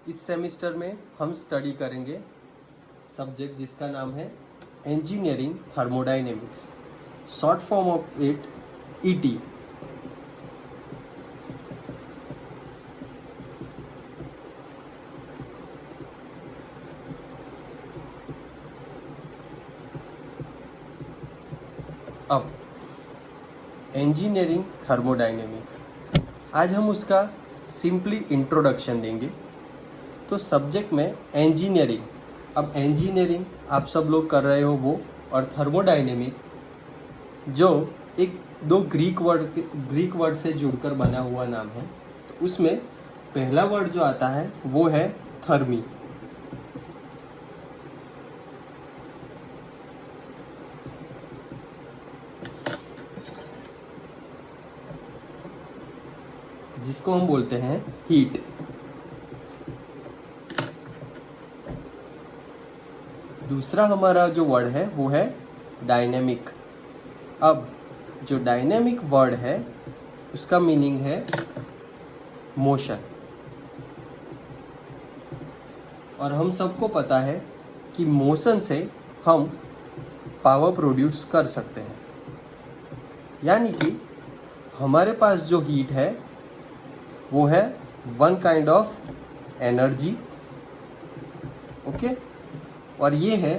इस सेमेस्टर में हम स्टडी करेंगे सब्जेक्ट जिसका नाम है engineering thermodynamics, short form of it ET. अब इंजीनियरिंग थर्मोडायनेमिक, आज हम उसका सिंपली इंट्रोडक्शन देंगे। तो सब्जेक्ट में इंजीनियरिंग, अब इंजीनियरिंग आप सब लोग कर रहे हो वो, और थर्मोडायनेमिक जो एक दो ग्रीक वर्ड से जुड़कर बना हुआ नाम है। तो उसमें पहला वर्ड जो आता है वो है थर्मी। जिसको हम बोलते हैं हीट। दूसरा हमारा जो वर्ड है वो है डायनेमिक। अब जो डायनेमिक वर्ड है उसका मीनिंग है मोशन, और हम सबको पता है कि मोशन से हम पावर प्रोड्यूस कर सकते हैं। यानी कि हमारे पास जो हीट है वो है one kind of energy, okay, और ये है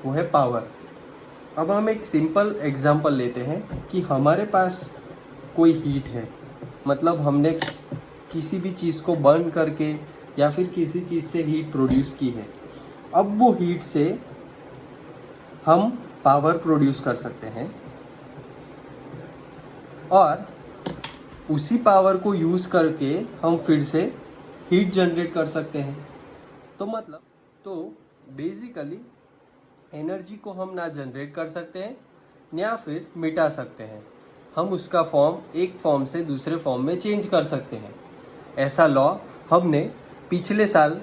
वो है पावर। अब हम एक सिंपल एग्जांपल लेते हैं कि हमारे पास कोई हीट है, मतलब हमने किसी भी चीज़ को बर्न करके या फिर किसी चीज़ से हीट प्रोड्यूस की है। अब वो हीट से हम पावर प्रोड्यूस कर सकते हैं और उसी पावर को यूज़ करके हम फिर से हीट जनरेट कर सकते हैं। तो बेसिकली एनर्जी को हम ना जनरेट कर सकते हैं या फिर मिटा सकते हैं, हम उसका फॉर्म एक फॉर्म से दूसरे फॉर्म में चेंज कर सकते हैं। ऐसा लॉ हमने पिछले साल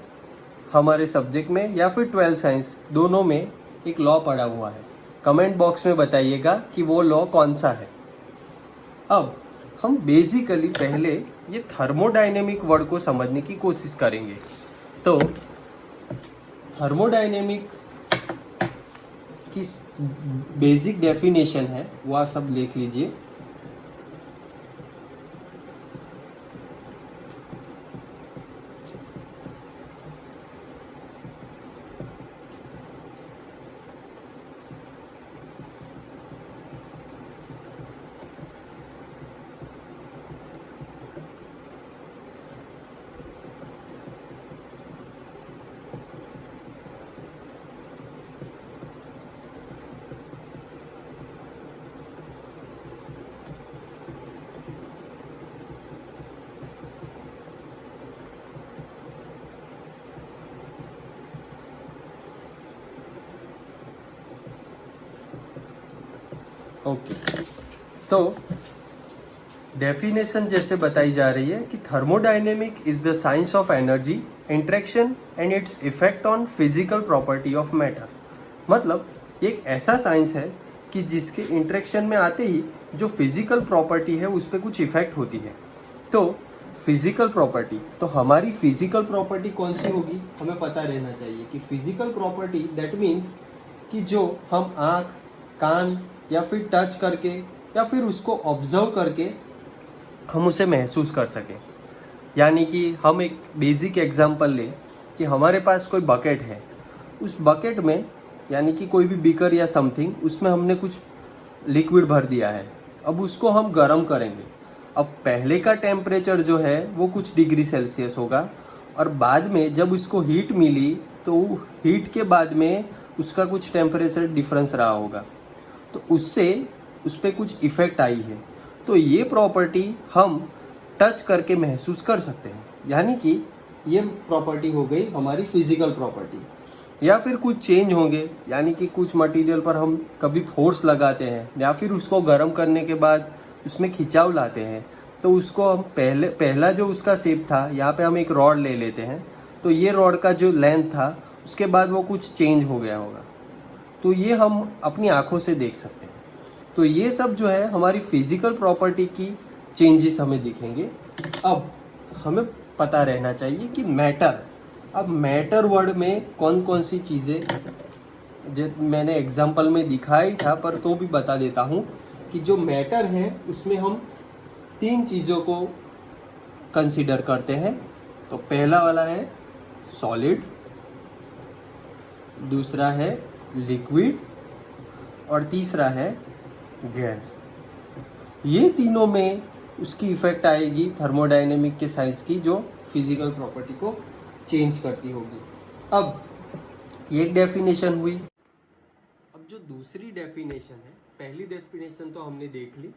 हमारे सब्जेक्ट में या फिर 12th साइंस दोनों में एक लॉ पढ़ा हुआ है। कमेंट बॉक्स में बताइएगा कि वो लॉ कौन सा है। अब हम बेसिकली पहले ये थर्मोडायनेमिक वर्ड को समझने की कोशिश करेंगे। तो थर्मोडायनेमिक की बेसिक डेफिनेशन है वो आप सब लिख लीजिए। ओके, तो डेफिनेशन जैसे बताई जा रही है कि thermodynamic is the science of energy interaction and its effect on physical property of matter. मतलब एक ऐसा साइंस है कि जिसके इंटरेक्शन में आते ही जो फिजिकल प्रॉपर्टी है उस पर कुछ इफेक्ट होती है। तो फिजिकल प्रॉपर्टी, तो हमारी फिजिकल प्रॉपर्टी कौन सी होगी हमें पता रहना चाहिए कि फिजिकल प्रॉपर्टी दैट मीन्स कि जो हम आँख, कान या फिर टच करके या फिर उसको ऑब्जर्व करके हम उसे महसूस कर सकें। यानी कि हम एक बेसिक एग्जांपल लें कि हमारे पास कोई बकेट है, उस बकेट में यानी कि कोई भी बीकर या समथिंग, उसमें हमने कुछ लिक्विड भर दिया है। अब उसको हम गर्म करेंगे। अब पहले का टेम्परेचर जो है वो कुछ डिग्री सेल्सियस होगा, और बाद में जब उसको हीट मिली तो हीट के बाद में उसका कुछ टेम्परेचर डिफरेंस रहा होगा, तो उससे उस पर कुछ इफ़ेक्ट आई है। तो ये प्रॉपर्टी हम टच करके महसूस कर सकते हैं। यानी कि ये प्रॉपर्टी हो गई हमारी फिजिकल प्रॉपर्टी। या फिर कुछ चेंज होंगे, यानी कि कुछ मटेरियल पर हम कभी फोर्स लगाते हैं या फिर उसको गर्म करने के बाद उसमें खिंचाव लाते हैं, तो उसको हम पहला जो उसका शेप था, यहाँ पे हम एक रॉड ले लेते हैं, तो ये रॉड का जो लेंथ था उसके बाद वो कुछ चेंज हो गया होगा। तो ये हम अपनी आँखों से देख सकते हैं। तो ये सब जो है हमारी फिजिकल प्रॉपर्टी की चेंजेस हमें दिखेंगे। अब हमें पता रहना चाहिए कि मैटर, अब मैटर वर्ड में कौन कौन सी चीज़ें जो मैंने एग्जाम्पल में दिखाई था, पर तो भी बता देता हूँ कि जो मैटर है उसमें हम 3 चीज़ों को कंसीडर करते हैं। तो पहला वाला है सॉलिड, दूसरा है लिक्विड और तीसरा है गैस। ये तीनों में उसकी इफेक्ट आएगी थर्मोडायनेमिक के साइंस की, जो फिजिकल प्रॉपर्टी को चेंज करती होगी। अब एक डेफिनेशन हुई। अब जो दूसरी डेफिनेशन है, पहली डेफिनेशन तो हमने देख ली।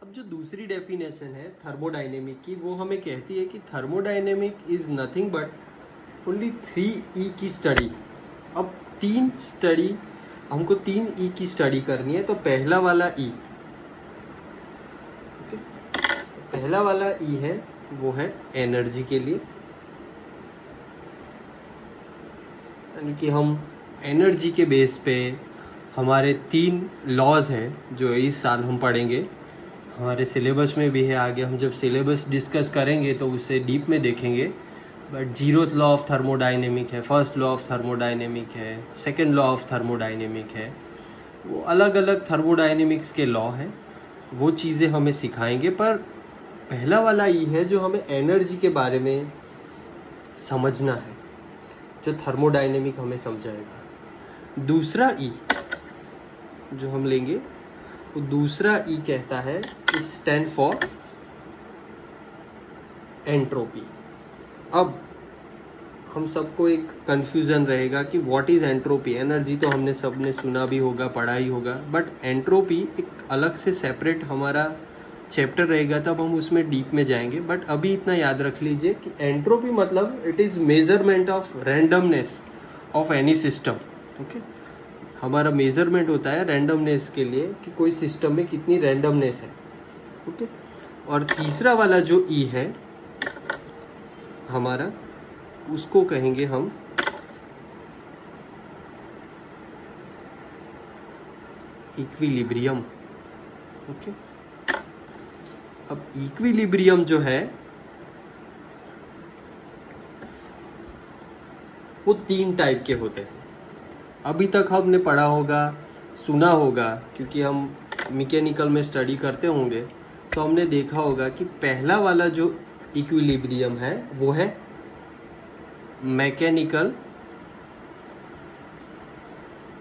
अब जो दूसरी डेफिनेशन है थर्मोडायनेमिक की, वो हमें कहती है कि thermodynamic is nothing but only 3E की स्टडी। अब 3 स्टडी, हमको 3E की स्टडी करनी है। तो पहला वाला E, तो पहला वाला E है वो है एनर्जी के लिए, यानी कि हम एनर्जी के बेस पे हमारे 3 लॉज हैं जो इस साल हम पढ़ेंगे। हमारे सिलेबस में भी है, आगे हम जब सिलेबस डिस्कस करेंगे तो उससे डीप में देखेंगे। But 0th law of thermodynamic है, फर्स्ट लॉ ऑफ थर्मोडायनेमिक है, सेकंड लॉ ऑफ थर्मोडायनेमिक है। वो अलग अलग थर्मोडायनेमिक्स के लॉ हैं, वो चीज़ें हमें सिखाएंगे। पर पहला वाला ये है जो हमें एनर्जी के बारे में समझना है, जो थर्मोडायनेमिक हमें समझाएगा। दूसरा ई जो हम लेंगे, वो दूसरा ई कहता है इट स्टैंड फॉर एंट्रोपी। अब हम सबको एक कंफ्यूजन रहेगा कि व्हाट इज एंट्रोपी। एनर्जी तो हमने सबने सुना भी होगा, पढ़ा ही होगा, बट एंट्रोपी एक अलग से सेपरेट हमारा चैप्टर रहेगा, तब हम उसमें डीप में जाएंगे। बट अभी इतना याद रख लीजिए कि एंट्रोपी मतलब it is measurement of randomness of any system. Okay, हमारा मेजरमेंट होता है रैंडमनेस के लिए कि कोई सिस्टम में कितनी रैंडमनेस है। ओके, और तीसरा वाला जो ई है हमारा, उसको कहेंगे हम इक्विलिब्रियम। ओके, अब इक्विलिब्रियम जो है वो 3 टाइप के होते हैं। अभी तक हमने पढ़ा होगा, सुना होगा, क्योंकि हम मैकेनिकल में स्टडी करते होंगे, तो हमने देखा होगा कि पहला वाला जो इक्विलिब्रियम है वो है मैकेनिकल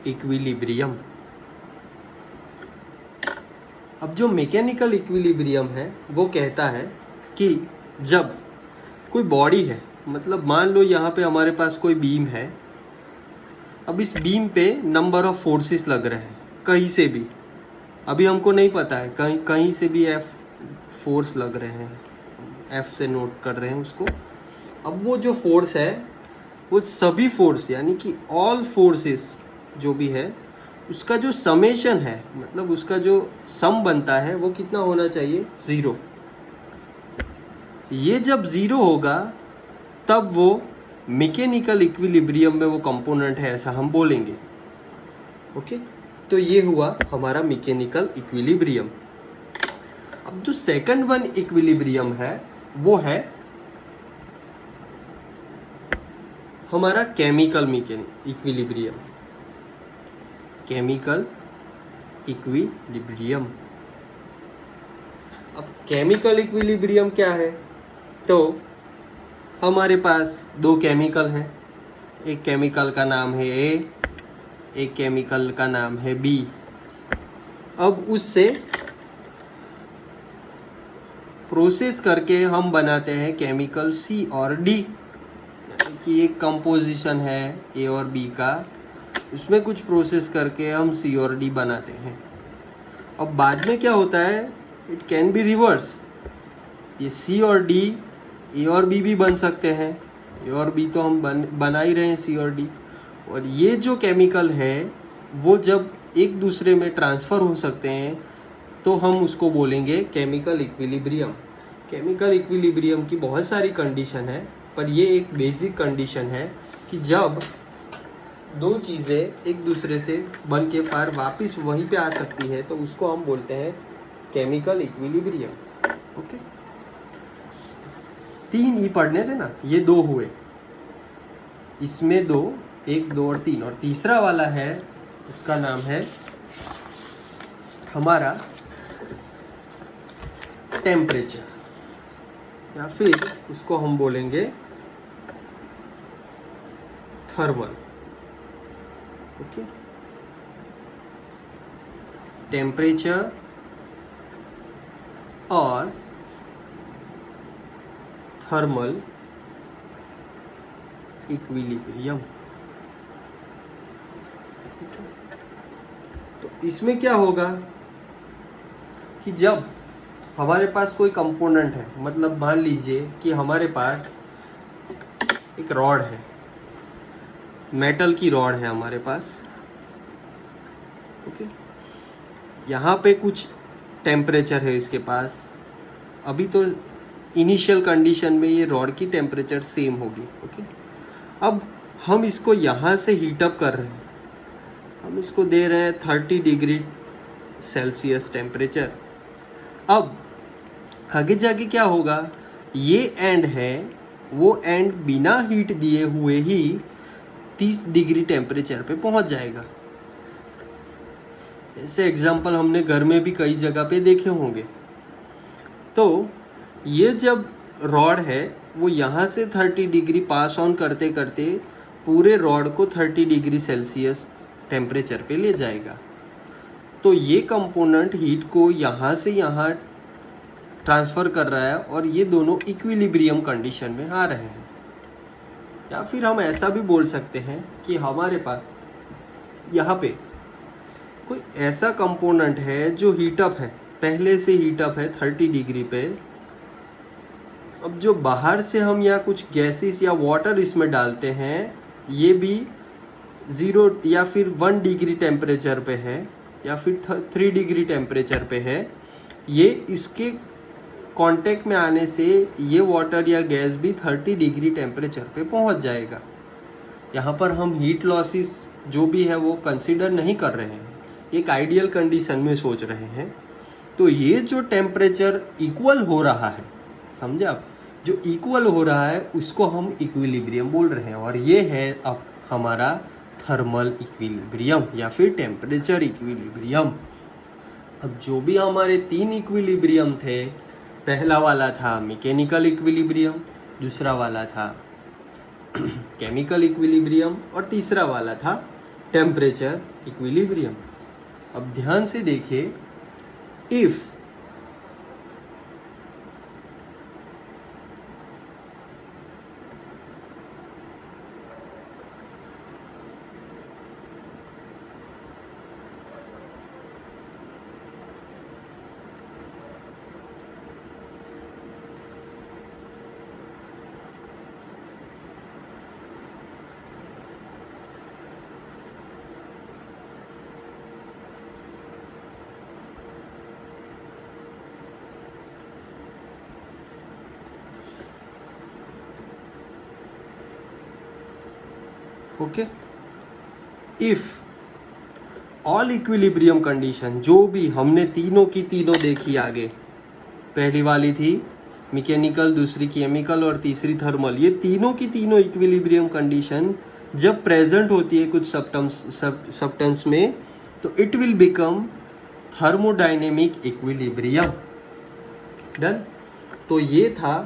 इक्विलिब्रियम। अब जो मैकेनिकल इक्विलिब्रियम है वो कहता है कि जब कोई बॉडी है, मतलब मान लो यहाँ पे हमारे पास कोई बीम है। अब इस बीम पे नंबर ऑफ फोर्सेस लग रहे हैं कहीं से भी, अभी हमको नहीं पता है, कहीं से भी F फोर्स लग रहे हैं, F से नोट कर रहे हैं उसको। अब वो जो फोर्स है वो सभी फोर्स, यानी कि ऑल फोर्सेस जो भी है, उसका जो समेशन है, मतलब उसका जो सम बनता है वो कितना होना चाहिए? 0। ये जब 0 होगा तब वो मैकेनिकल इक्विलिब्रियम में वो कंपोनेंट है, ऐसा हम बोलेंगे। ओके, तो ये हुआ हमारा मैकेनिकल इक्विलिब्रियम। अब जो सेकंड वन इक्विलिब्रियम है वो है हमारा केमिकल इक्विलिब्रियम। Chemical equilibrium. अब केमिकल इक्विलिब्रियम क्या है? तो हमारे पास 2 केमिकल हैं, एक केमिकल का नाम है A, एक केमिकल का नाम है B। अब उससे प्रोसेस करके हम बनाते हैं केमिकल C और D, कि एक कंपोजिशन है A और B का, उसमें कुछ प्रोसेस करके हम C और D बनाते हैं। अब बाद में क्या होता है, इट कैन बी रिवर्स, ये C और D A और B भी बन सकते हैं। A और B तो हम बना ही रहे हैं C और D। और ये जो केमिकल है वो जब एक दूसरे में ट्रांसफ़र हो सकते हैं तो हम उसको बोलेंगे केमिकल इक्विलिब्रियम। केमिकल इक्विलिब्रियम की बहुत सारी कंडीशन है, पर ये एक बेसिक कंडीशन है कि जब 2 चीज़ें एक दूसरे से बन के पार वापस वहीं पे आ सकती है तो उसको हम बोलते हैं केमिकल इक्विलिब्रियम। ओके, 3 ई पढ़ने थे ना, ये 2 हुए। इसमें दो, एक, दो और तीन, और तीसरा वाला है उसका नाम है हमारा टेम्परेचर, या फिर उसको हम बोलेंगे थर्मल। ओके, टेम्परेचर और थर्मल इक्विलिब्रियम। तो इसमें क्या होगा कि जब हमारे पास कोई कंपोनेंट है, मतलब मान लीजिए कि हमारे पास एक रॉड है, मेटल की रॉड है हमारे पास। ओके, यहाँ पे कुछ टेम्परेचर है इसके पास। अभी तो इनिशियल कंडीशन में ये रॉड की टेम्परेचर सेम होगी। ओके, अब हम इसको यहाँ से हीटअप कर रहे हैं, हम इसको दे रहे हैं 30 डिग्री सेल्सियस टेम्परेचर। अब आगे जाके क्या होगा, ये एंड है, वो एंड बिना हीट दिए हुए ही 30 डिग्री टेम्परेचर पे पहुंच जाएगा। ऐसे एग्जाम्पल हमने घर में भी कई जगह पे देखे होंगे। तो ये जब रॉड है वो यहाँ से 30 डिग्री पास ऑन करते करते पूरे रॉड को 30 डिग्री सेल्सियस टेम्परेचर पे ले जाएगा। तो ये कंपोनेंट हीट को यहाँ से यहाँ ट्रांसफ़र कर रहा है और ये दोनों इक्विलिब्रियम कंडीशन में आ रहे हैं। या फिर हम ऐसा भी बोल सकते हैं कि हमारे पास यहाँ पे कोई ऐसा कंपोनेंट है जो हीटअप है, पहले से हीटअप है 30 डिग्री पे। अब जो बाहर से हम यहाँ कुछ गैसेस या वाटर इसमें डालते हैं, ये भी 0 या फिर 1 डिग्री टेम्परेचर पे है या फिर 3 डिग्री टेम्परेचर पे है। ये इसके कांटेक्ट में आने से ये वाटर या गैस भी 30 डिग्री टेम्परेचर पे पहुंच जाएगा। यहाँ पर हम हीट लॉसेस जो भी है वो कंसिडर नहीं कर रहे हैं, एक आइडियल कंडीशन में सोच रहे हैं। तो ये जो टेम्परेचर इक्वल हो रहा है, समझे आप, जो इक्वल हो रहा है उसको हम इक्विलिब्रियम बोल रहे हैं। और ये है अब हमारा थर्मल इक्विलिब्रियम या फिर टेम्परेचर इक्विलिब्रियम। अब जो भी हमारे 3 इक्विलिब्रियम थे, पहला वाला था मैकेनिकल इक्विलिब्रियम, दूसरा वाला था केमिकल इक्विलिब्रियम और तीसरा वाला था टेम्परेचर इक्विलिब्रियम। अब ध्यान से देखिए, if okay, if all equilibrium condition, जो भी हमने तीनों की तीनों देखी आगे, पहली वाली थी मैकेनिकल, दूसरी केमिकल और तीसरी थर्मल, ये तीनों की तीनों इक्विलिब्रियम कंडीशन जब प्रेजेंट होती है कुछ सब्सटेंस में, तो it will become thermodynamic equilibrium. Done. तो ये था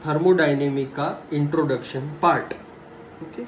थर्मोडायनेमिक का इंट्रोडक्शन पार्ट। ओके।